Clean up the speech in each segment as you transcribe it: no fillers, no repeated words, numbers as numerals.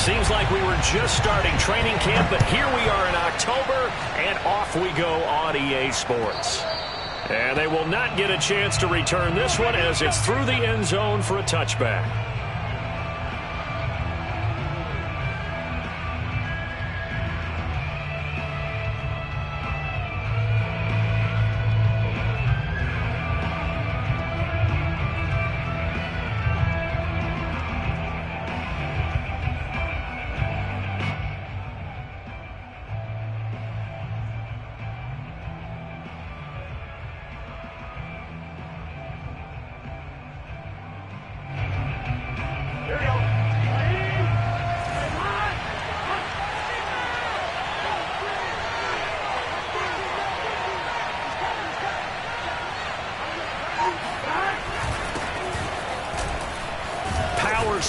Seems like we were just starting training camp, but here we are in October, and off we go on EA Sports. And they will not get a chance to return this one as it's through the end zone for a touchback.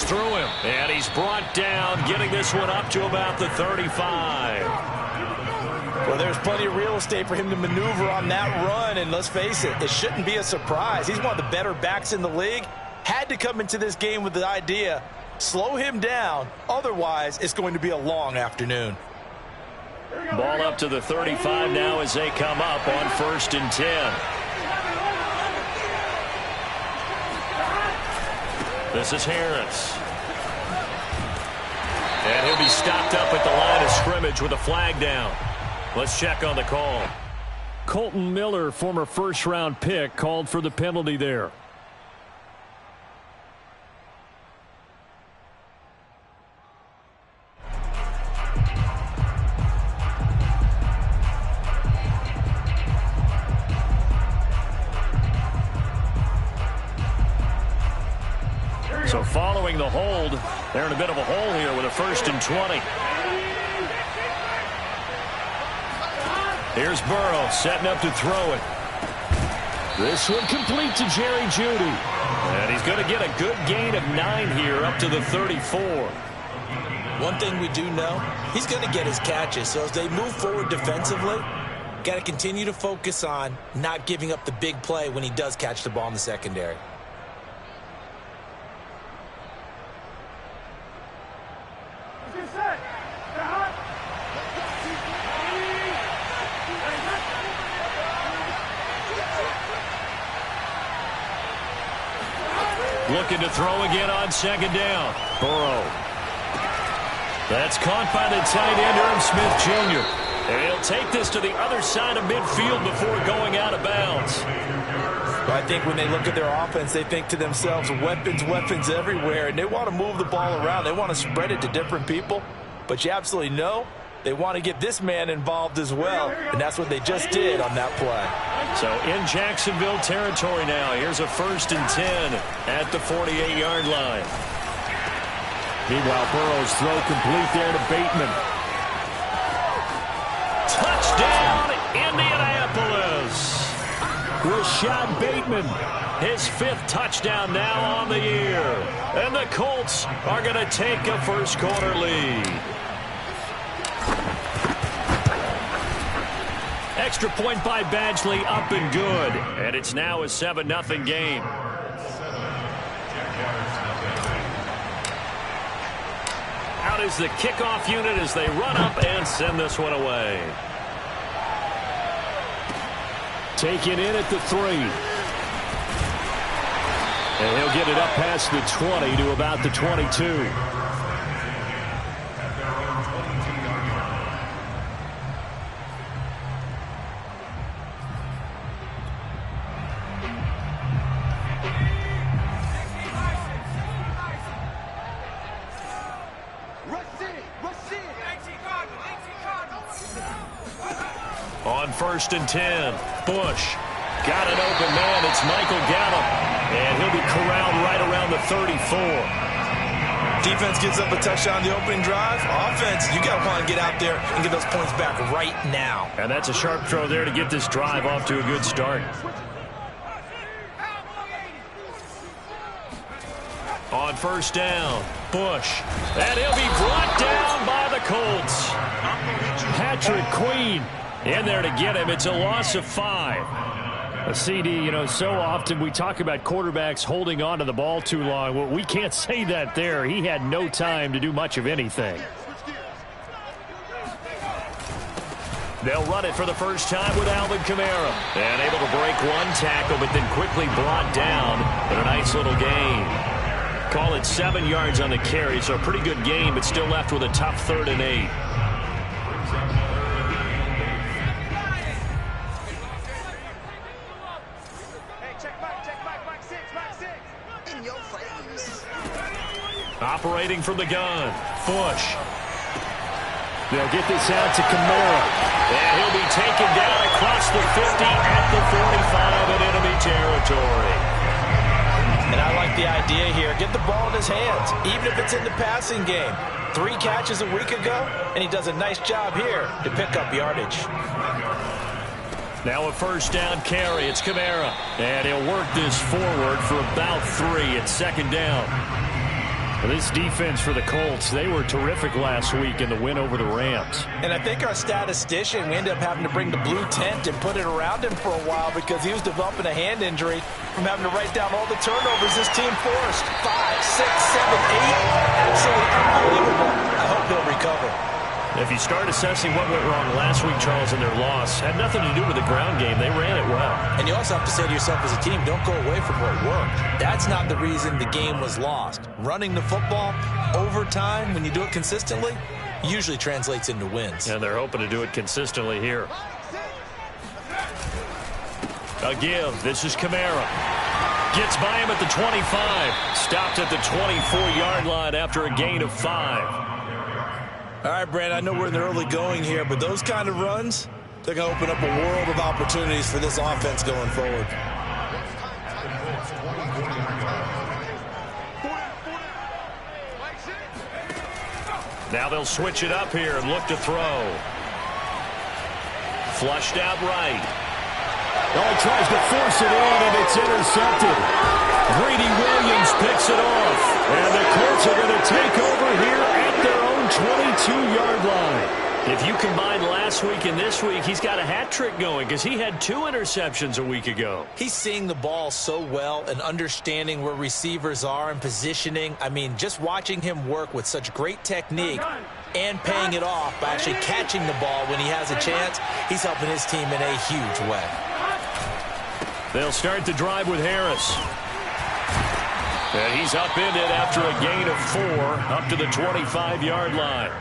Through him, and he's brought down, getting this one up to about the 35. Well, there's plenty of real estate for him to maneuver on that run, and let's face it, it shouldn't be a surprise. He's one of the better backs in the league. Had to come into this game with the idea, slow him down, otherwise it's going to be a long afternoon. Ball up to the 35 now as they come up on 1st and 10. This is Harris. And he'll be stopped up at the line of scrimmage with a flag down. Let's check on the call. Colton Miller, former first-round pick, called for the penalty there. So following the hold, they're in a bit of a hole here with a 1st and 20. Here's Burrow setting up to throw it. This one complete to Jerry Jeudy. And he's going to get a good gain of 9 here up to the 34. One thing we do know, he's going to get his catches. So as they move forward defensively, got to continue to focus on not giving up the big play when he does catch the ball in the secondary. Looking to throw again on 2nd down. Burrow. That's caught by the tight end, Irv Smith Jr. And he'll take this to the other side of midfield before going out of bounds. But I think when they look at their offense, they think to themselves, weapons, weapons everywhere, and they want to move the ball around. They want to spread it to different people. But you absolutely know they want to get this man involved as well, and that's what they just did on that play. So in Jacksonville territory now, here's a 1st and 10 at the 48-yard line. Meanwhile, Burrow's throw complete there to Bateman. Touchdown, Indianapolis. Rashad Bateman, his 5th touchdown now on the year. And the Colts are going to take a first-quarter lead. Extra point by Badgley, up and good. And it's now a 7-0 game. Out is the kickoff unit as they run up and send this one away. Taken in at the 3. And he'll get it up past the 20 to about the 22. On 1st and 10, Bush got an open man. It's Michael Gallup, and he'll be corralled right around the 34. Defense gives up a touchdown on the opening drive. Offense, you got to want to get out there and get those points back right now. And that's a sharp throw there to get this drive off to a good start. On 1st down, Bush, and he'll be brought down by the Colts. Patrick Queen in there to get him. It's a loss of 5. CD, so often we talk about quarterbacks holding on to the ball too long. Well, we can't say that there. He had no time to do much of anything. They'll run it for the first time with Alvin Kamara. And able to break one tackle, but then quickly brought down. But a nice little gain. Call it 7 yards on the carry, so a pretty good gain, but still left with a tough 3rd and 8. Operating from the gun, Bush. They'll get this out to Kamara. And he'll be taken down across the 50 at the 45 in enemy territory. And I like the idea here. Get the ball in his hands, even if it's in the passing game. 3 catches a week ago, and he does a nice job here to pick up yardage. Now a first down carry. It's Kamara. And he'll work this forward for about 3 at 2nd down. This defense for the Colts, they were terrific last week in the win over the Rams. And I think our statistician, we ended up having to bring the blue tent and put it around him for a while because he was developing a hand injury from having to write down all the turnovers this team forced. 5, 6, 7, 8. Absolutely unbelievable. I hope he'll recover. If you start assessing what went wrong last week, Charles, in their loss, had nothing to do with the ground game. They ran it well. And you also have to say to yourself as a team, don't go away from what worked. That's not the reason the game was lost. Running the football over time, when you do it consistently, usually translates into wins. And they're hoping to do it consistently here. A give. This is Kamara. Gets by him at the 25. Stopped at the 24-yard line after a gain of 5. All right, Brand, I know we're in the early going here, but those kind of runs, they're going to open up a world of opportunities for this offense going forward. Now they'll switch it up here and look to throw. Flushed out right. Oh, he tries to force it in, and it's intercepted. Greedy Williams picks it off. And the Colts are going to take over here at their own 22-yard line. If you combine last week and this week, he's got a hat trick going because he had 2 interceptions a week ago. He's seeing the ball so well and understanding where receivers are and positioning. I mean, just watching him work with such great technique and paying it off by actually catching the ball when he has a chance, he's helping his team in a huge way. They'll start the drive with Harris. And he's upended after a gain of 4 up to the 25-yard line.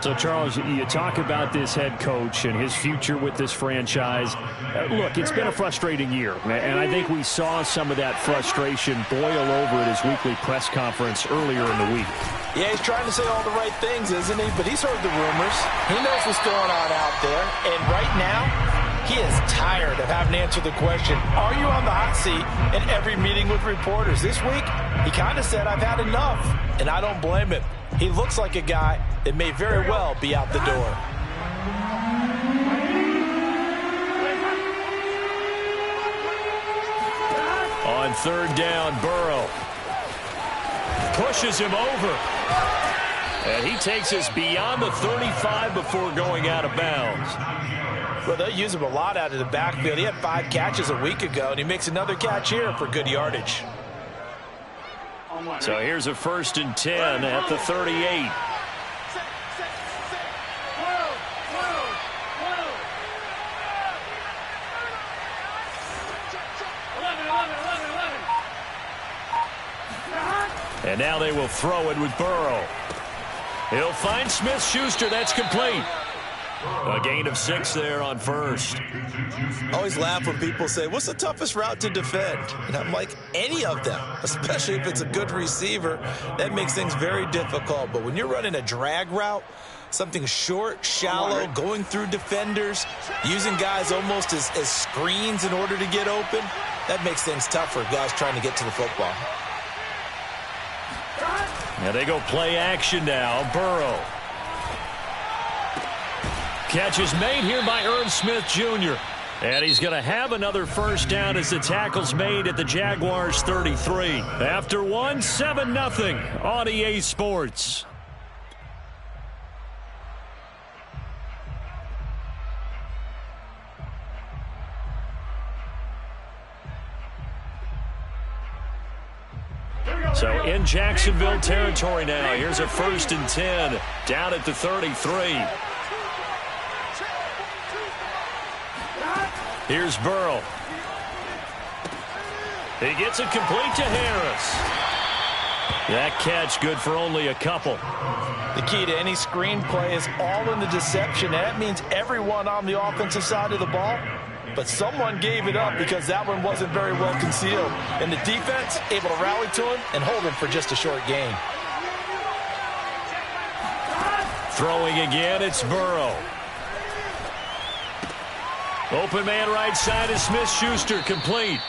So, Charles, you talk about this head coach and his future with this franchise. Look, it's been a frustrating year, and I think we saw some of that frustration boil over at his weekly press conference earlier in the week. Yeah, he's trying to say all the right things, isn't he? But he's heard the rumors. He knows what's going on out there. And right now, he is tired of having to answer the question, are you on the hot seat in every meeting with reporters? This week, he kind of said, I've had enough. And I don't blame him. He looks like a guy that may very well be out the door. On 3rd down, Burrow pushes him over. And he takes us beyond the 35 before going out of bounds. Well, they'll use him a lot out of the backfield. He had 5 catches a week ago, and he makes another catch here for good yardage. So here's a 1st and 10 at the 38. And now they will throw it with Burrow. He'll find Smith-Schuster. That's complete. A gain of 6 there on 1st. I always laugh when people say, what's the toughest route to defend? And I'm like, any of them, especially if it's a good receiver. That makes things very difficult. But when you're running a drag route, something short, shallow, going through defenders, using guys almost as screens in order to get open, that makes things tough for guys trying to get to the football. Now they go play action now. Burrow. Catch is made here by Irv Smith Jr. And he's going to have another 1st down as the tackle's made at the Jaguars 33. After 1, 7-0 on EA Sports. So in Jacksonville territory now. Here's a 1st and 10 down at the 33. Here's Burrow. He gets it complete to Harris. That catch good for only a couple. The key to any screenplay is all in the deception. That means everyone on the offensive side of the ball. But someone gave it up because that one wasn't very well concealed. And the defense able to rally to him and hold him for just a short gain. Throwing again, it's Burrow. Open man right side is Smith-Schuster, complete.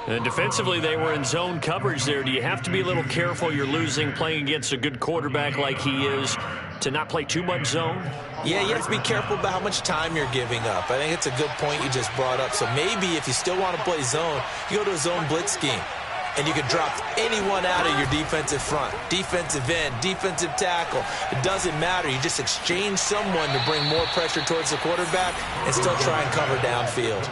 And defensively, they were in zone coverage there. Do you have to be a little careful? You're losing playing against a good quarterback like he is to not play too much zone? Yeah, you have to be careful about how much time you're giving up. I think it's a good point you just brought up. So maybe if you still want to play zone, you go to a zone blitz scheme. And you can drop anyone out of your defensive front, defensive end, defensive tackle. It doesn't matter. You just exchange someone to bring more pressure towards the quarterback and still try and cover downfield.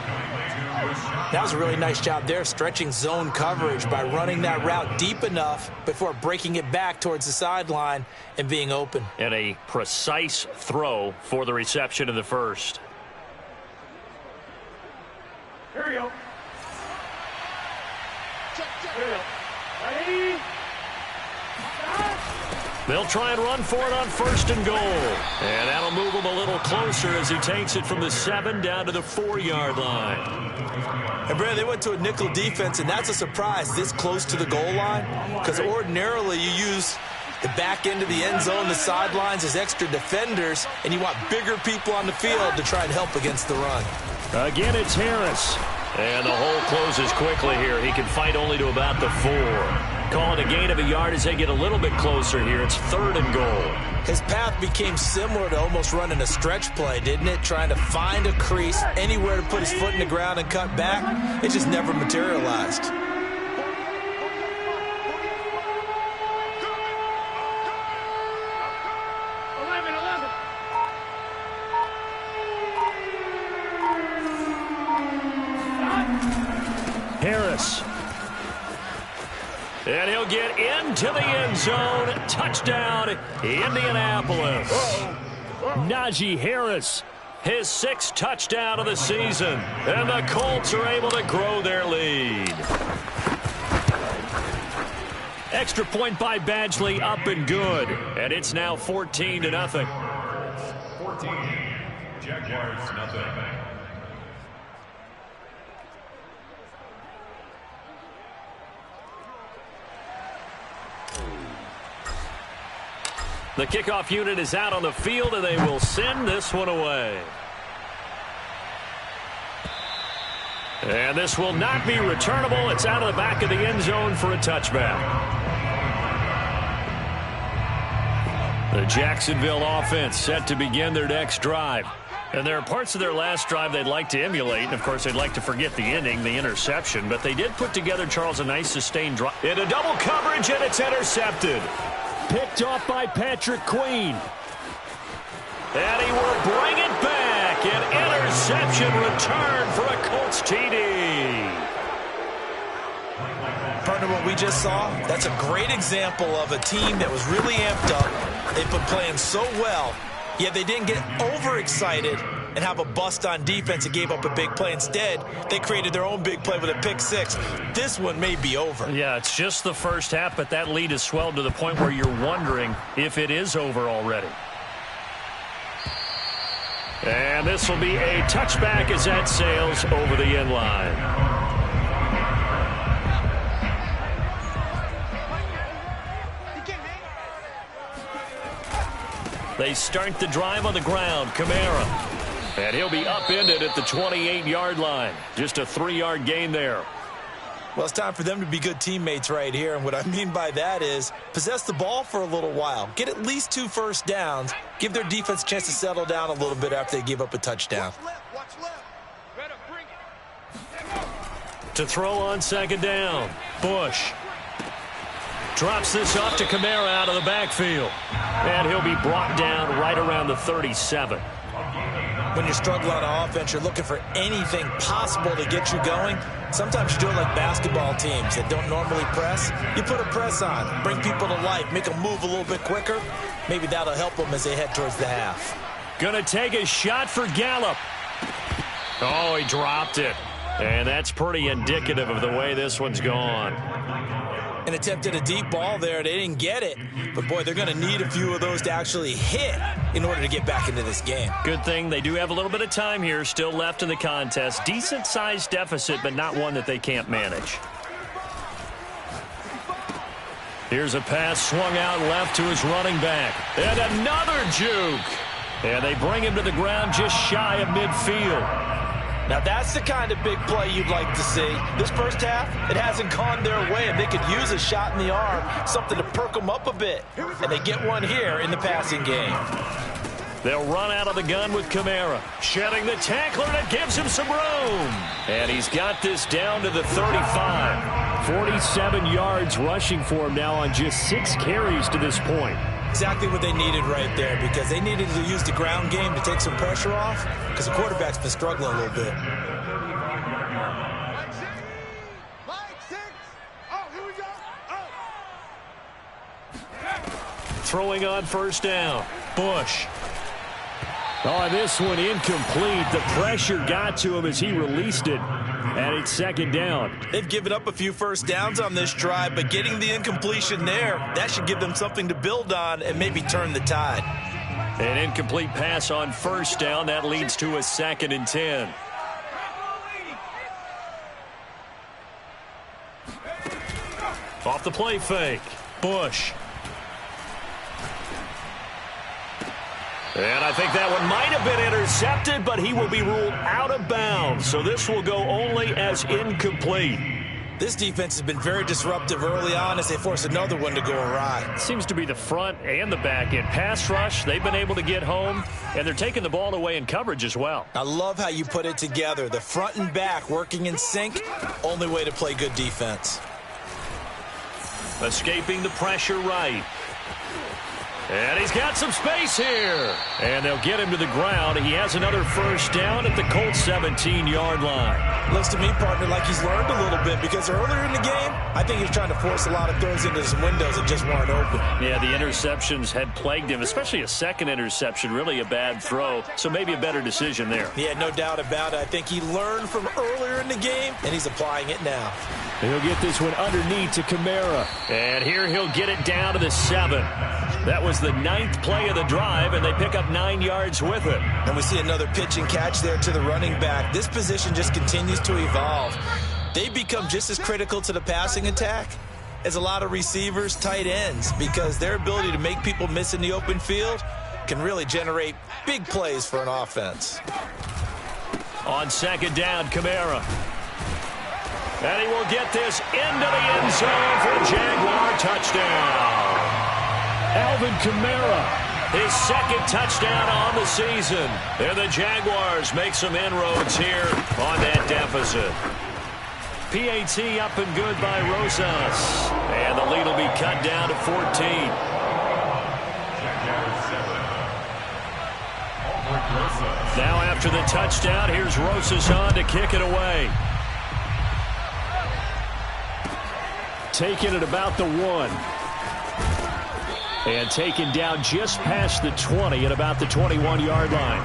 That was a really nice job there, stretching zone coverage by running that route deep enough before breaking it back towards the sideline and being open. And a precise throw for the reception in the first. Here we go. They'll try and run for it on 1st and goal. And that'll move him a little closer as he takes it from the 7 down to the 4-yard line. And, Brad, they went to a nickel defense, and that's a surprise this close to the goal line because ordinarily you use the back end of the end zone, the sidelines as extra defenders, and you want bigger people on the field to try and help against the run. Again, it's Harris. And the hole closes quickly here. He can fight only to about the 4. Calling a gain of a yard as they get a little bit closer here. It's 3rd and goal. His path became similar to almost running a stretch play, didn't it? Trying to find a crease, anywhere to put his foot in the ground and cut back. It just never materialized. Harris. And he'll get into the end zone. Touchdown, Indianapolis. Najee Harris, his 6th touchdown of the season. And the Colts are able to grow their lead. Extra point by Badgley, up and good. And it's now 14-0. 14, Jaguars, nothing. The kickoff unit is out on the field, and they will send this one away. And this will not be returnable. It's out of the back of the end zone for a touchback. The Jacksonville offense set to begin their next drive. And there are parts of their last drive they'd like to emulate. And, of course, they'd like to forget the ending, the interception. But they did put together, Charles, a nice sustained drive. Into double coverage, and it's intercepted. Picked off by Patrick Queen. And he will bring it back. An interception return for a Colts TD. Partner, what we just saw, that's a great example of a team that was really amped up. They've been playing so well, yet they didn't get overexcited and have a bust on defense and gave up a big play. Instead, they created their own big play with a pick 6. This one may be over. Yeah, it's just the first half, but that lead has swelled to the point where you're wondering if it is over already. And this will be a touchback as that sails over the end line. They start the drive on the ground. Kamara. And he'll be upended at the 28-yard line. Just a 3-yard gain there. Well, it's time for them to be good teammates right here. And what I mean by that is possess the ball for a little while. Get at least 2 first downs. Give their defense a chance to settle down a little bit after they give up a touchdown. To throw on 2nd down. Bush. Drops this off to Kamara out of the backfield. And he'll be brought down right around the 37. When you're struggling on offense, you're looking for anything possible to get you going. Sometimes you do it like basketball teams that don't normally press. You put a press on, bring people to life, make them move a little bit quicker. Maybe that'll help them as they head towards the half. Gonna take a shot for Gallup. Oh, he dropped it. And that's pretty indicative of the way this one's gone. An attempt at a deep ball there. They didn't get it. But, boy, they're going to need a few of those to actually hit in order to get back into this game. Good thing they do have a little bit of time here still left in the contest. Decent-sized deficit, but not one that they can't manage. Here's a pass swung out left to his running back. And another juke. And they bring him to the ground just shy of midfield. Now, that's the kind of big play you'd like to see. This first half, it hasn't gone their way, and they could use a shot in the arm, something to perk them up a bit. And they get one here in the passing game. They'll run out of the gun with Kamara. Shedding the tackler that gives him some room. And he's got this down to the 35. 47 yards rushing for him now on just 6 carries to this point. Exactly what they needed right there, because they needed to use the ground game to take some pressure off, because the quarterback's been struggling a little bit. Throwing on first down. Bush. Oh, this one incomplete. The pressure got to him as he released it. And it's second down. They've given up a few first downs on this drive, but getting the incompletion there, that should give them something to build on and maybe turn the tide. An incomplete pass on first down. That leads to a 2nd and 10. Off the play fake. Bush. And I think that one might have been intercepted, but he will be ruled out of bounds. So this will go only as incomplete. This defense has been very disruptive early on as they force another one to go awry. Seems to be the front and the back end. Pass rush, they've been able to get home, and they're taking the ball away in coverage as well. I love how you put it together. The front and back working in sync, only way to play good defense. Escaping the pressure right. And he's got some space here. And they'll get him to the ground. He has another first down at the Colts 17-yard line. Looks to me, partner, like he's learned a little bit, because earlier in the game, I think he was trying to force a lot of throws into some windows that just weren't open. Yeah, the interceptions had plagued him, especially a second interception, really a bad throw. So maybe a better decision there. Yeah, no doubt about it. I think he learned from earlier in the game, and he's applying it now. He'll get this one underneath to Kamara. And here he'll get it down to the 7. That was the 9th play of the drive, and they pick up 9 yards with it. And we see another pitch and catch there to the running back. This position just continues to evolve. They become just as critical to the passing attack as a lot of receivers, tight ends, because their ability to make people miss in the open field can really generate big plays for an offense. On second down, Kamara. And he will get this into the end zone for a Jaguar touchdown. Alvin Kamara, his 2nd touchdown on the season. And the Jaguars make some inroads here on that deficit. PAT up and good by Rosas. And the lead will be cut down to 14. Now after the touchdown, here's Rosas on to kick it away. Taking it about the 1. And taken down just past the 20 at about the 21-yard line.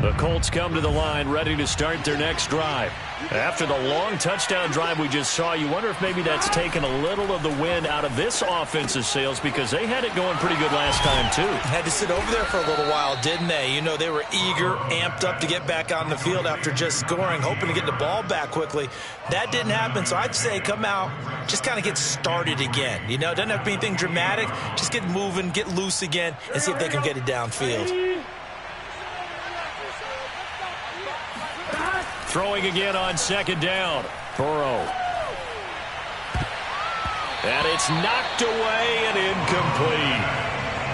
The Colts come to the line ready to start their next drive. After the long touchdown drive we just saw, you wonder if maybe that's taken a little of the wind out of this offensive sails, because they had it going pretty good last time too. Had to sit over there for a little while, didn't they? You know, they were eager, amped up to get back on the field after just scoring, hoping to get the ball back quickly. That didn't happen, so I'd say come out, just kind of get started again. You know, doesn't have to be anything dramatic. Just get moving, get loose again, and see if they can get it downfield. Throwing again on second down. Burrow. And it's knocked away and incomplete.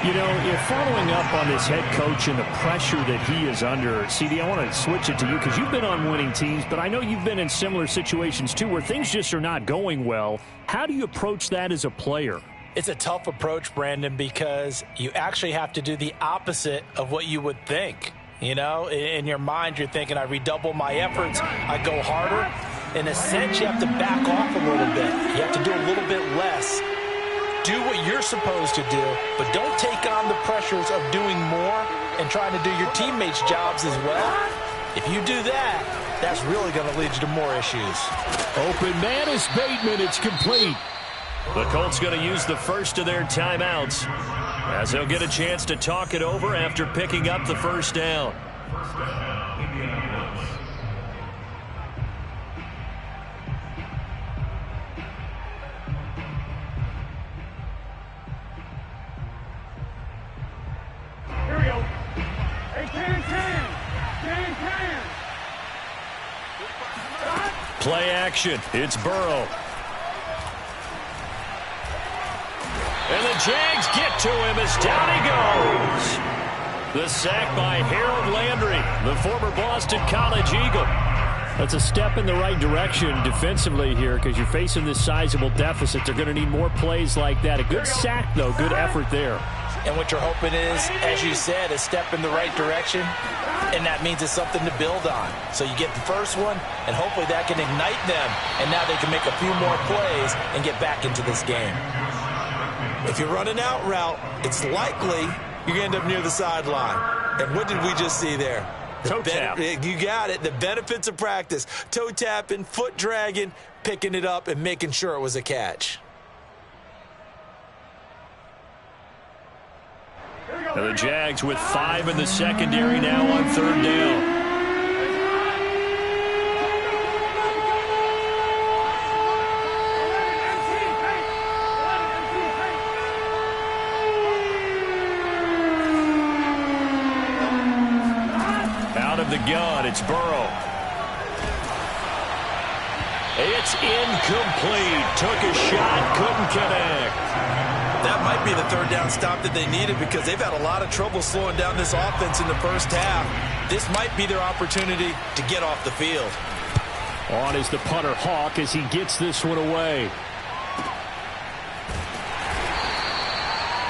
You know, if following up on this head coach and the pressure that he is under, CD, I want to switch it to you because you've been on winning teams, but I know you've been in similar situations too where things just are not going well. How do you approach that as a player? It's a tough approach, Brandon, because you actually have to do the opposite of what you would think. You know, in your mind, you're thinking, I redouble my efforts, I go harder. In a sense, you have to back off a little bit. You have to do a little bit less. Do what you're supposed to do, but don't take on the pressures of doing more and trying to do your teammates' jobs as well. If you do that, that's really going to lead you to more issues. Open man is Bateman. It's complete. The Colts going to use the first of their timeouts as they'll get a chance to talk it over after picking up the first down. Here we go. Hey, can. Play action. It's Burrow. And the Jags get to him as down he goes. The sack by Harold Landry, the former Boston College Eagle. That's a step in the right direction defensively here because you're facing this sizable deficit. They're going to need more plays like that. A good sack, though. Good effort there. And what you're hoping is, as you said, a step in the right direction, and that means it's something to build on. So you get the first one, and hopefully that can ignite them, and now they can make a few more plays and get back into this game. If you're running out route, it's likely you're going to end up near the sideline. And what did we just see there? Toe tap. You got it. The benefits of practice. Toe tapping, foot dragging, picking it up, and making sure it was a catch. And the Jags with 5 in the secondary now on third down. Out of the gun, it's Burrow. It's incomplete. Took a shot, couldn't connect. That might be the third down stop that they needed because they've had a lot of trouble slowing down this offense in the first half. This might be their opportunity to get off the field. On is the punter Hawk as he gets this one away.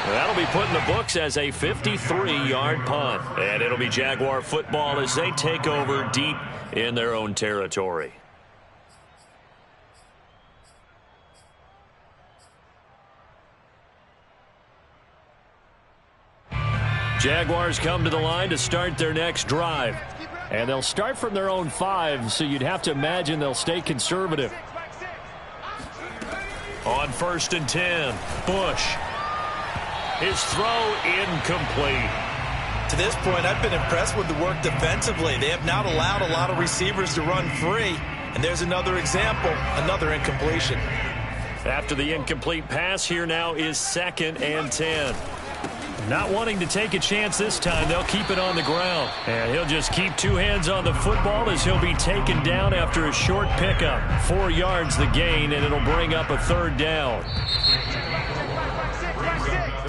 That'll be put in the books as a 53-yard punt. And it'll be Jaguar football as they take over deep in their own territory. Jaguars come to the line to start their next drive. And they'll start from their own 5, so you'd have to imagine they'll stay conservative. On 1st and 10, Bush. His throw incomplete. To this point, I've been impressed with the work defensively. They have not allowed a lot of receivers to run free. And there's another example, another incompletion. After the incomplete pass, here now is 2nd and 10. Not wanting to take a chance this time, they'll keep it on the ground. And he'll just keep 2 hands on the football as he'll be taken down after a short pickup. 4 yards the gain, and it'll bring up a 3rd down.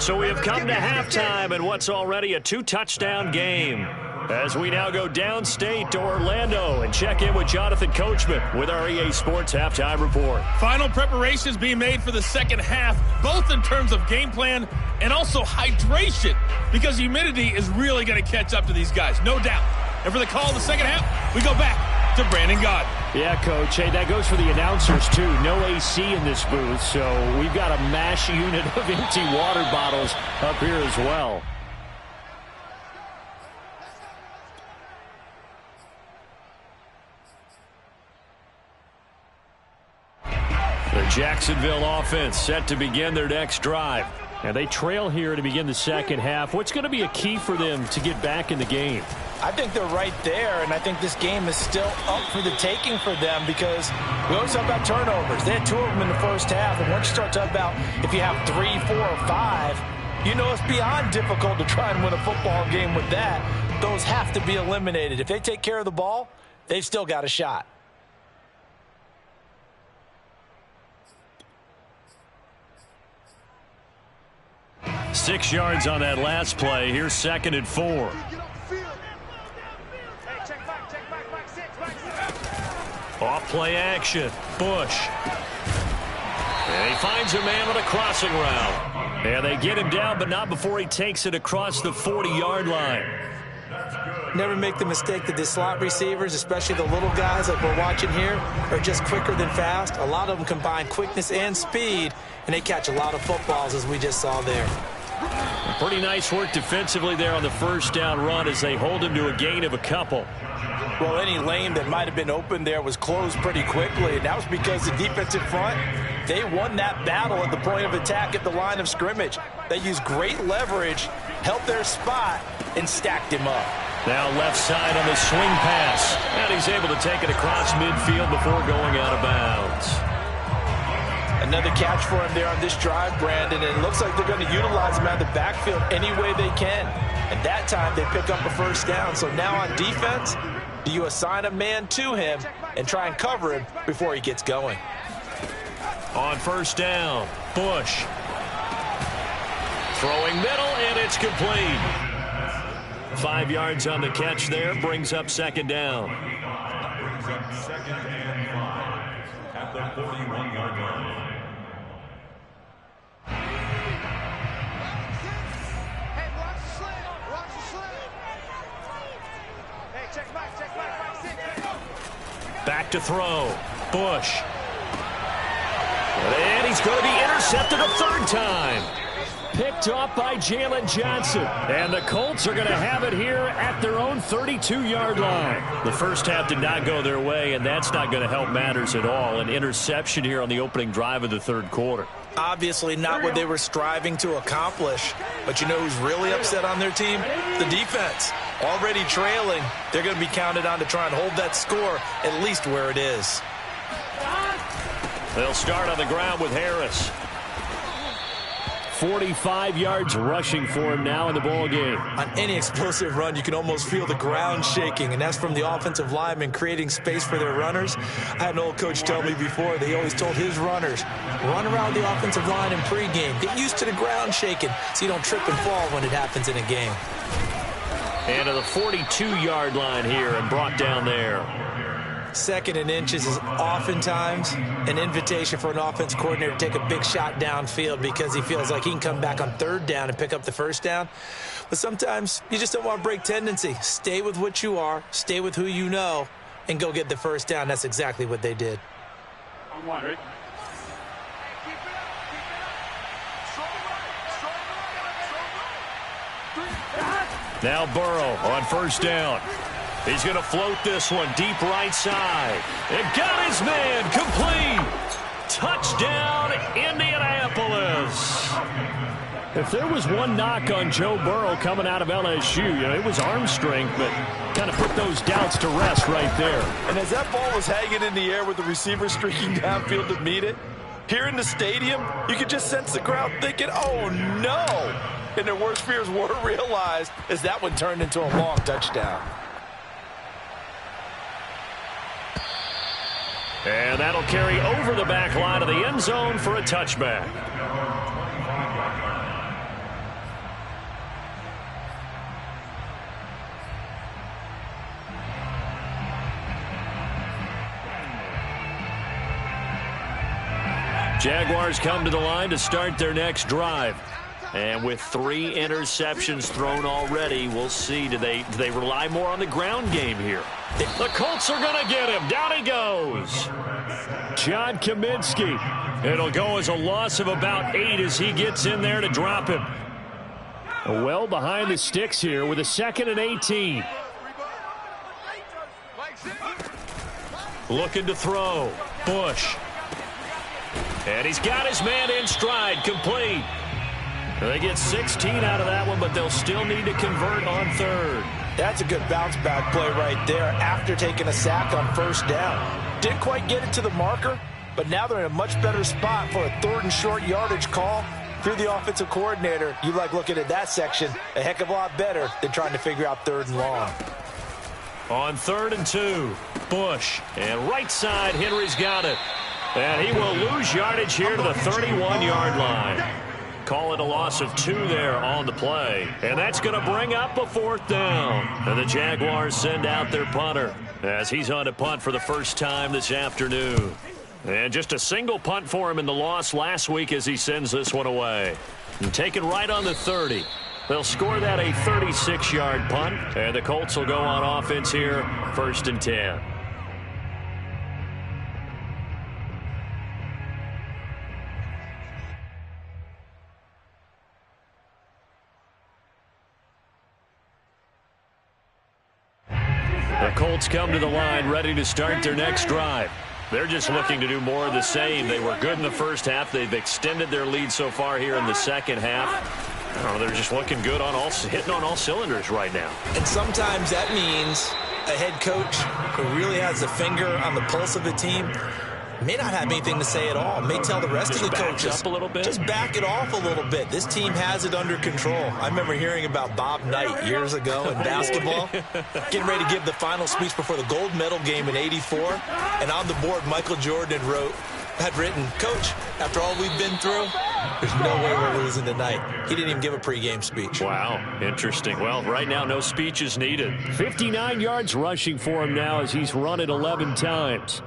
So we have come to halftime in what's already a 2-touchdown game. As we now go downstate to Orlando and check in with Jonathan Coachman with our EA Sports Halftime Report. Final preparations being made for the second half, both in terms of game plan and also hydration, because humidity is really going to catch up to these guys, no doubt. And for the call of the second half, we go back to Brandon Gaudin. Yeah, Coach. Hey, that goes for the announcers, too. No AC in this booth, so we've got a mash unit of empty water bottles up here as well. The Jacksonville offense set to begin their next drive. And they trail here to begin the second half. What's going to be a key for them to get back in the game? I think they're right there, and I think this game is still up for the taking for them because we always talk about turnovers. They had 2 of them in the first half, and once you start talking about if you have 3, 4, or 5, you know it's beyond difficult to try and win a football game with that. Those have to be eliminated. If they take care of the ball, they've still got a shot. 6 yards on that last play. Here's 2nd and 4. Off play action. Bush. And he finds a man on a crossing route. And they get him down, but not before he takes it across the 40-yard line. Never make the mistake that the slot receivers, especially the little guys like we're watching here, are just quicker than fast. A lot of them combine quickness and speed, and they catch a lot of footballs, as we just saw there. Pretty nice work defensively there on the first down run as they hold him to a gain of a couple. Well, any lane that might have been open there was closed pretty quickly, and that was because the defensive front, they won that battle at the point of attack at the line of scrimmage. They used great leverage, held their spot, and stacked him up. Now left side on the swing pass, and he's able to take it across midfield before going out of bounds. Another catch for him there on this drive, Brandon, and it looks like they're going to utilize him out of the backfield any way they can. And that time they pick up a first down. So now on defense, do you assign a man to him and try and cover him before he gets going? On first down, Bush. Throwing middle, and it's complete. 5 yards on the catch there, brings up 2nd down. Second and 5 at the 41-yard line. Back to throw. Bush. And he's going to be intercepted a 3rd time. Picked off by Jalen Johnson. And the Colts are going to have it here at their own 32-yard line. The first half did not go their way, and that's not going to help matters at all. An interception here on the opening drive of the 3rd quarter. Obviously not what they were striving to accomplish. But you know who's really upset on their team? The defense. Already trailing, they're going to be counted on to try and hold that score at least where it is. They'll start on the ground with Harris. 45 yards rushing for him now in the ball game. On any explosive run, you can almost feel the ground shaking, and that's from the offensive linemen creating space for their runners. I had an old coach tell me before, they always told his runners, run around the offensive line in pregame. Get used to the ground shaking so you don't trip and fall when it happens in a game. And to the 42-yard line here and brought down there. 2nd and inches is oftentimes an invitation for an offense coordinator to take a big shot downfield because he feels like he can come back on 3rd down and pick up the first down. But sometimes you just don't want to break tendency. Stay with what you are, stay with who you know, and go get the first down. That's exactly what they did. Now Burrow on first down. He's going to float this one deep right side. And got his man complete. Touchdown, Indianapolis. If there was one knock on Joe Burrow coming out of LSU, it was arm strength, but kind of put those doubts to rest right there. And as that ball was hanging in the air with the receiver streaking downfield to meet it, here in the stadium, you could just sense the crowd thinking, oh, no. And their worst fears were realized as that one turned into a long touchdown. And that'll carry over the back line of the end zone for a touchback. Jaguars come to the line to start their next drive. And with 3 interceptions thrown already, we'll see. Do they rely more on the ground game here? The Colts are going to get him. Down he goes. John Kaminsky. It'll go as a loss of about 8 as he gets in there to drop him. Well behind the sticks here with a 2nd and 18. Looking to throw. Bush. And he's got his man in stride, complete. They get 16 out of that one, but they'll still need to convert on 3rd. That's a good bounce-back play right there after taking a sack on first down. Didn't quite get it to the marker, but now they're in a much better spot for a 3rd and short yardage call. If you're the offensive coordinator, you like looking at that section a heck of a lot better than trying to figure out 3rd and long. On 3rd and 2, Bush. And right side, Henry's got it. And he will lose yardage here to the 31-yard line. call it a loss of 2 there on the play. And that's going to bring up a 4th down. And the Jaguars send out their punter as he's on to punt for the first time this afternoon. And just a single punt for him in the loss last week as he sends this one away. And taken right on the 30. They'll score that a 36-yard punt. And the Colts will go on offense here, 1st and 10. The Colts come to the line ready to start their next drive. They're just looking to do more of the same. They were good in the first half. They've extended their lead so far here in the second half. Oh, they're just looking good hitting on all cylinders right now. And sometimes that means a head coach who really has a finger on the pulse of the team may not have anything to say at all. May tell the rest of the coaches, up a little bit. Just back it off a little bit. This team has it under control. I remember hearing about Bob Knight years ago in basketball, getting ready to give the final speech before the gold medal game in '84. And on the board, Michael Jordan had written, "Coach, after all we've been through, there's no way we're losing tonight." He didn't even give a pregame speech. Wow, interesting. Well, right now, no speech is needed. 59 yards rushing for him now as he's run it 11 times.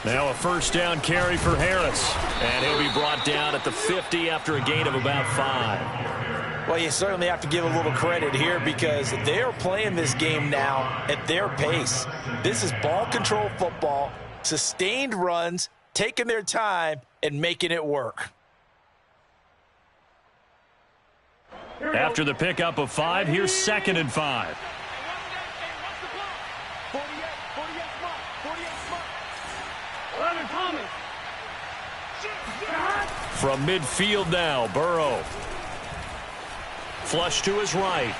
Now a 1st down carry for Harris. And he'll be brought down at the 50 after a gain of about 5. Well, you certainly have to give a little credit here because they're playing this game now at their pace. This is ball control football, sustained runs, taking their time, and making it work. After the pickup of 5, here's 2nd and 5. From midfield now, Burrow. Flush to his right.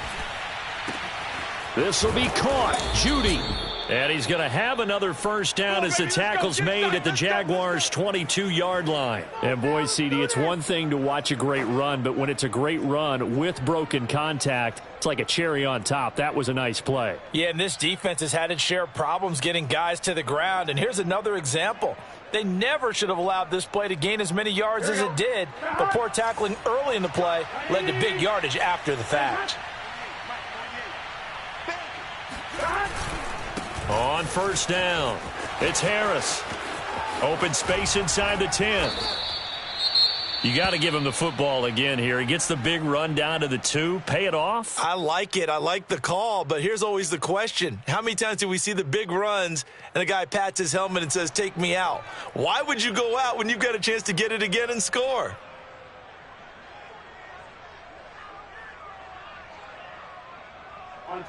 This will be caught. Judy. And he's going to have another 1st down as the tackle's made at the Jaguars' 22-yard line. And boy, CD, it's one thing to watch a great run, but when it's a great run with broken contact, it's like a cherry on top. That was a nice play. Yeah, and this defense has had its share of problems getting guys to the ground. And here's another example. They never should have allowed this play to gain as many yards as it did. But poor tackling early in the play led to big yardage after the fact. On 1st down, it's Harris. Open space inside the 10. You got to give him the football again here. He gets the big run down to the 2. Pay it off. I like it. I like the call, but here's always the question. How many times do we see the big runs and the guy pats his helmet and says, "Take me out"? Why would you go out when you've got a chance to get it again and score?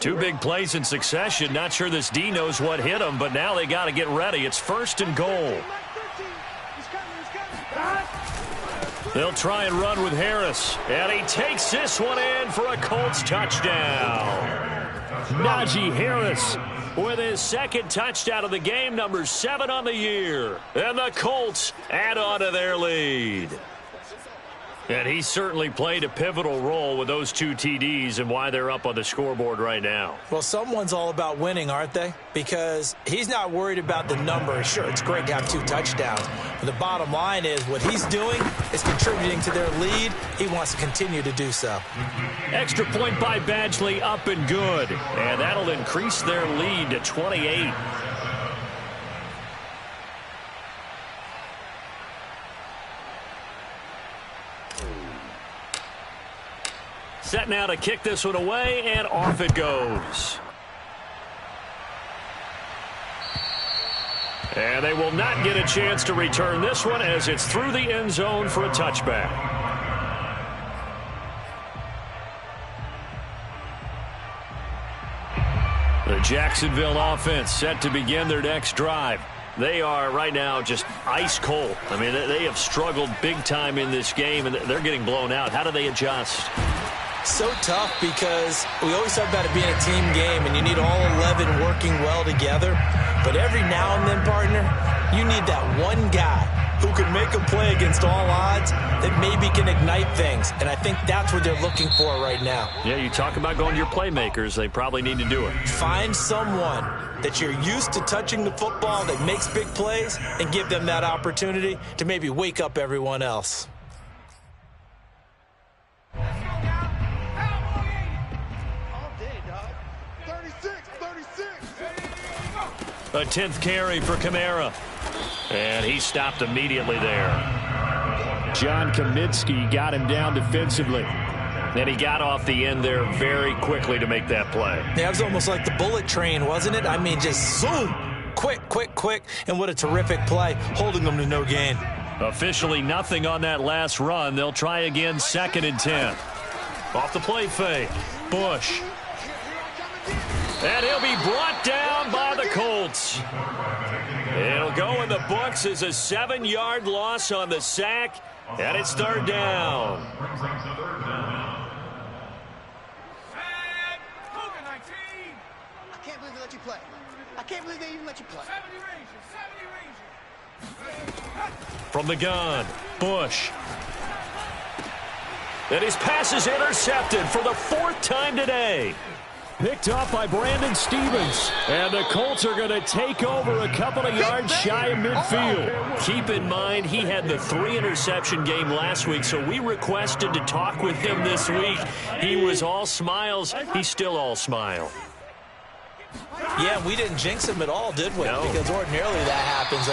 Two big plays in succession. Not sure this D knows what hit him, but now they got to get ready. It's 1st and goal. They'll try and run with Harris. And he takes this one in for a Colts touchdown. Najee Harris with his 2nd touchdown of the game, number 7 on the year. And the Colts add on to their lead. And he certainly played a pivotal role with those 2 TDs and why they're up on the scoreboard right now. Well, someone's all about winning, aren't they? Because he's not worried about the number. Sure, it's great to have 2 touchdowns. But the bottom line is what he's doing is contributing to their lead. He wants to continue to do so. Extra point by Badgley, up and good. And that'll increase their lead to 28. Set now to kick this one away, and off it goes. And they will not get a chance to return this one as it's through the end zone for a touchback. The Jacksonville offense set to begin their next drive. They are right now just ice cold. I mean, they have struggled big time in this game, and they're getting blown out. How do they adjust? So tough because we always talk about it being a team game, and you need all 11 working well together. But every now and then, partner, you need that one guy who can make a play against all odds that maybe can ignite things. And I think that's what they're looking for right now. Yeah, you talk about going to your playmakers. They probably need to do it. Find someone that you're used to touching the football that makes big plays and give them that opportunity to maybe wake up everyone else. A 10th carry for Kamara. And he stopped immediately there. John Kaminsky got him down defensively. And he got off the end there very quickly to make that play. Yeah, it was almost like the bullet train, wasn't it? I mean, just zoom. Quick, quick, quick. And what a terrific play, holding them to no gain. Officially nothing on that last run. They'll try again, 2nd and 10. Off the play fake. Bush. And he'll be brought down by the Colts. It'll go in the books as a 7-yard loss on the sack, and it's 3rd down. I can't believe they let you play. I can't believe they even let you play. From the gun, Bush. And his pass is intercepted for the 4th time today. Picked off by Brandon Stevens. And the Colts are going to take over a couple of yards shy of midfield. Keep in mind, he had the 3-interception game last week, so we requested to talk with him this week. He was all smiles. He's still all smile. Yeah, we didn't jinx him at all, did we? No. Because ordinarily that happens.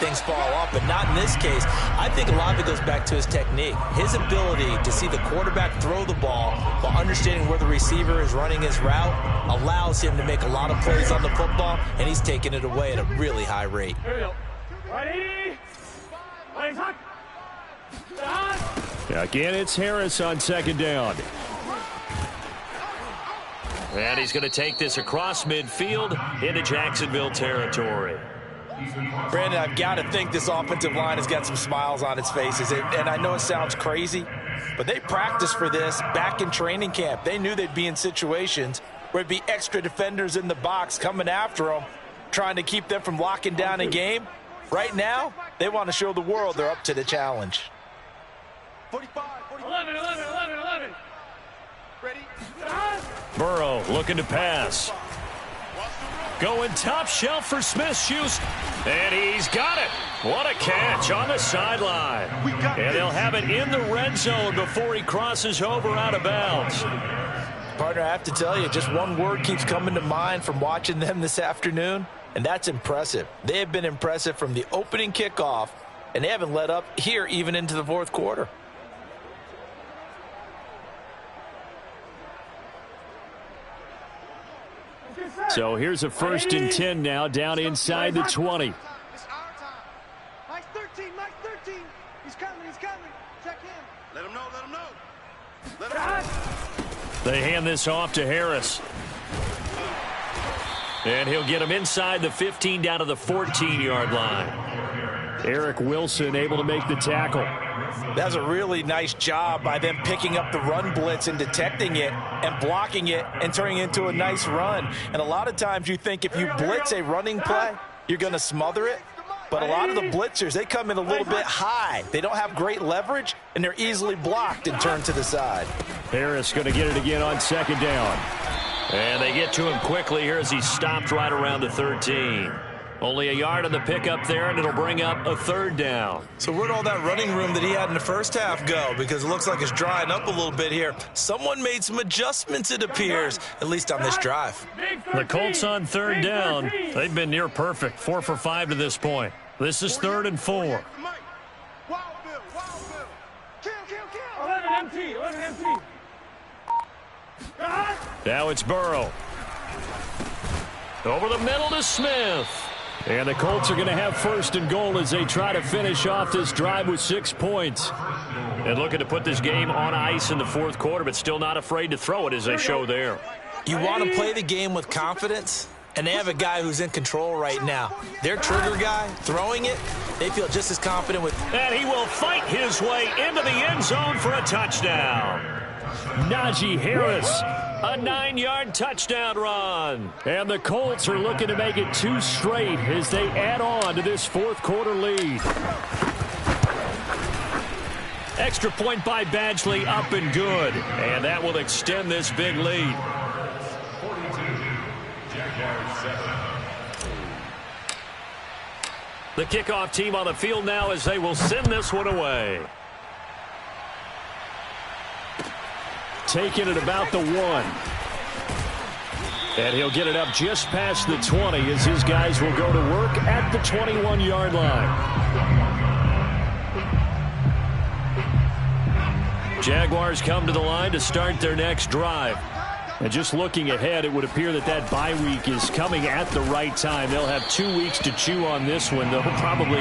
Things fall off, but not in this case. I think a lot of it goes back to his technique. His ability to see the quarterback throw the ball while understanding where the receiver is running his route allows him to make a lot of plays on the football, and he's taking it away at a really high rate. Again, it's Harris on 2nd down. And he's going to take this across midfield into Jacksonville territory. Brandon, I've got to think this offensive line has got some smiles on its faces. And I know it sounds crazy, but they practiced for this back in training camp. They knew they'd be in situations where it'd be extra defenders in the box coming after them, trying to keep them from locking down a game. Right now, they want to show the world they're up to the challenge. 45, 11. ready? Burrow looking to pass. Going top shelf for Smith-Schuster. And he's got it. What a catch on the sideline. And they'll have it in the red zone before he crosses over out of bounds. Partner, I have to tell you, just one word keeps coming to mind from watching them this afternoon, and that's impressive. They have been impressive from the opening kickoff, and they haven't let up here even into the 4th quarter. So here's a 1st and 10 now down inside the 20. It's our time. Mike 13. He's coming. Check him. Let him know. They hand this off to Harris. And he'll get him inside the 15 down to the 14-yard line. Eric Wilson able to make the tackle. That's a really nice job by them picking up the run blitz and detecting it and blocking it and turning it into a nice run. And a lot of times you think if you blitz a running play, you're going to smother it. But a lot of the blitzers, they come in a little bit high. They don't have great leverage, and they're easily blocked and turned to the side. Harris going to get it again on 2nd down. And they get to him quickly here as he stopped right around the 13. Only a yard on the pickup there, and it'll bring up a 3rd down. So where'd all that running room that he had in the first half go? Because it looks like it's drying up a little bit here. Someone made some adjustments, it appears, at least on this drive. The Colts on 3rd down. They've been near perfect, 4 for 5 to this point. This is 3rd and 4. Wild Bill. Kill. 11 empty. Now it's Burrow. Over the middle to Smith. And the Colts are going to have 1st and goal as they try to finish off this drive with 6 points. And looking to put this game on ice in the 4th quarter, but still not afraid to throw it as they show there. You want to play the game with confidence, and they have a guy who's in control right now. Their trigger guy, throwing it, they feel just as confident with. And he will fight his way into the end zone for a touchdown. Najee Harris, a 9-yard touchdown run. And the Colts are looking to make it 2 straight as they add on to this 4th quarter lead. Extra point by Badgley, up and good. And that will extend this big lead. 42, Jaguars 7. The kickoff team on the field now as they will send this one away. Taking it about the 1. And he'll get it up just past the 20 as his guys will go to work at the 21-yard line. Jaguars come to the line to start their next drive. And just looking ahead, it would appear that that bye week is coming at the right time. They'll have 2 weeks to chew on this one, though probably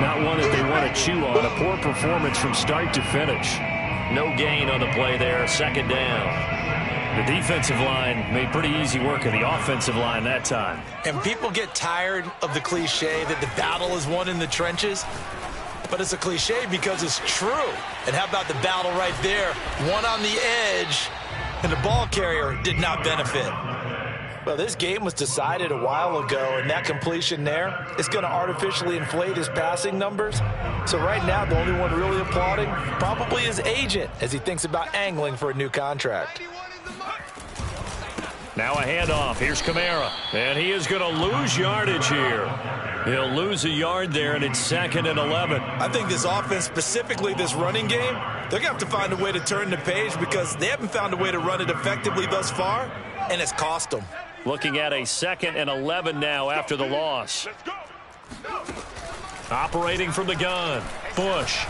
not one that they want to chew on. A poor performance from start to finish. No gain on the play there, second down. The defensive line made pretty easy work of the offensive line that time. And people get tired of the cliche that the battle is won in the trenches. But it's a cliche because it's true. And how about the battle right there? One on the edge, and the ball carrier did not benefit. Well, this game was decided a while ago, and that completion there is going to artificially inflate his passing numbers. So right now, the only one really applauding probably his agent as he thinks about angling for a new contract. Now a handoff. Here's Kamara. And he is going to lose yardage here. He'll lose a yard there, and it's 2nd and 11. I think this offense, specifically this running game, they're going to have to find a way to turn the page because they haven't found a way to run it effectively thus far, and it's cost them. Looking at a 2nd and 11 now after the loss. Operating from the gun. Bush.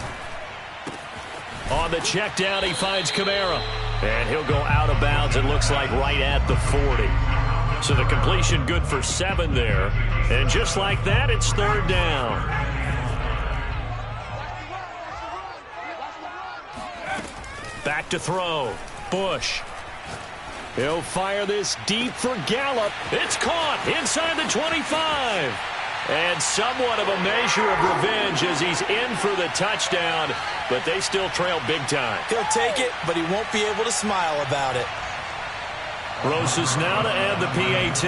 On the check down, he finds Kamara. And he'll go out of bounds, it looks like, right at the 40. So the completion good for 7 there. And just like that, it's 3rd down. Back to throw. Bush. He'll fire this deep for Gallup. It's caught inside the 25. And somewhat of a measure of revenge as he's in for the touchdown, but they still trail big time. He'll take it, but he won't be able to smile about it. Rosas now to add the PAT.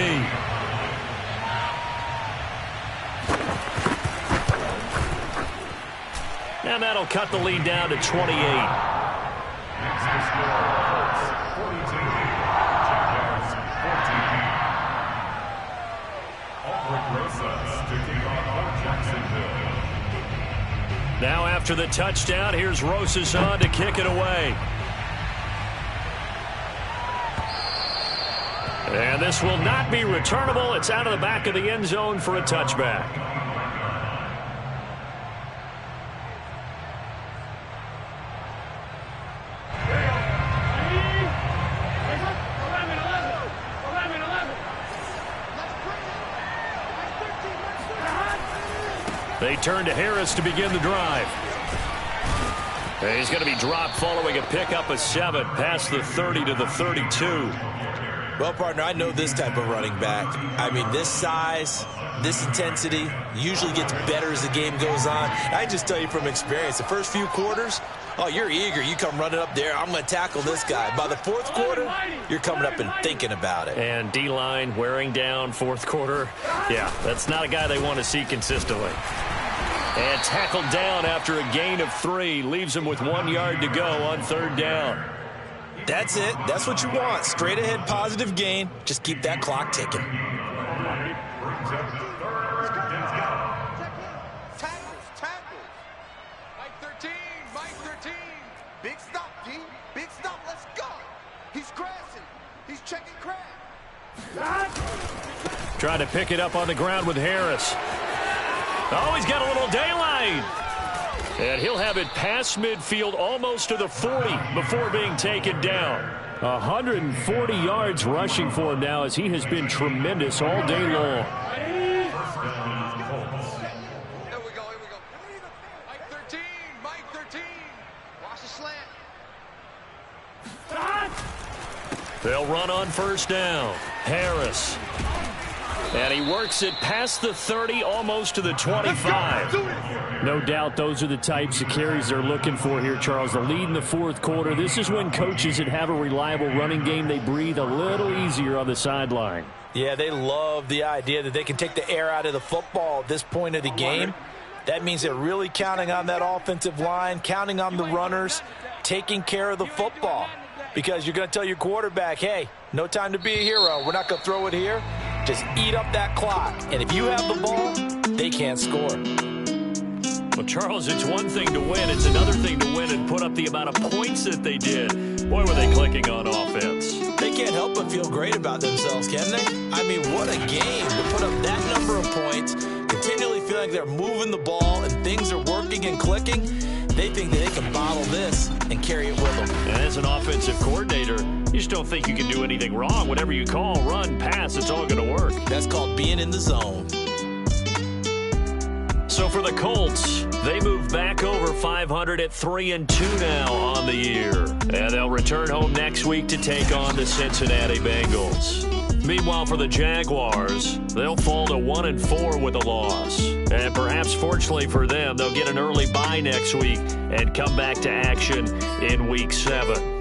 And that'll cut the lead down to 28. Next to score, Colts 42, Jaguars 14. Alfred Rosas to kick off for Jacksonville. Now after the touchdown, here's Rosas on to kick it away. And this will not be returnable. It's out of the back of the end zone for a touchback. They turn to Harris to begin the drive. And he's going to be dropped following a pickup of 7 past the 30 to the 32. Well, partner, I know this type of running back. I mean, this size, this intensity usually gets better as the game goes on. I just tell you from experience, the first few quarters, oh, you're eager. You come running up there. I'm going to tackle this guy. By the 4th quarter, you're coming up and thinking about it. And D-line wearing down 4th quarter. Yeah, that's not a guy they want to see consistently. And tackled down after a gain of 3. Leaves him with 1 yard to go on 3rd down. That's it. That's what you want. Straight ahead positive gain. Just keep that clock ticking. Brings up 3rd down. Tackles. Mike 13. Big stop, D. Big stop. Let's go. He's crashing. He's checking crash. Trying to pick it up on the ground with Harris. Oh, he's got a little daylight. And he'll have it past midfield almost to the 40 before being taken down. 140 yards rushing for him now as he has been tremendous all day long. Here we go. Mike 13. Watch the slant. They'll run on 1st down. Harris. And he works it past the 30, almost to the 25. No doubt those are the types of carries they're looking for here, Charles. The lead in the 4th quarter. This is when coaches that have a reliable running game, they breathe a little easier on the sideline. Yeah, they love the idea that they can take the air out of the football at this point of the game. That means they're really counting on that offensive line, counting on the runners, taking care of the football. Because you're going to tell your quarterback, hey, no time to be a hero. We're not going to throw it here. Just eat up that clock. And if you have the ball, they can't score. Well, Charles, it's one thing to win. It's another thing to win and put up the amount of points that they did. Boy, were they clicking on offense. They can't help but feel great about themselves, can they? I mean, what a game to put up that number of points, continually feeling like they're moving the ball and things are working and clicking. They think that they can bottle this and carry it with them. And as an offensive coordinator, you just don't think you can do anything wrong. Whatever you call, run, pass, it's all going to work. That's called being in the zone. So for the Colts, they move back over 500 at 3-2 now on the year. And they'll return home next week to take on the Cincinnati Bengals. Meanwhile, for the Jaguars, they'll fall to 1-4 with a loss. And perhaps fortunately for them, they'll get an early bye next week and come back to action in Week 7.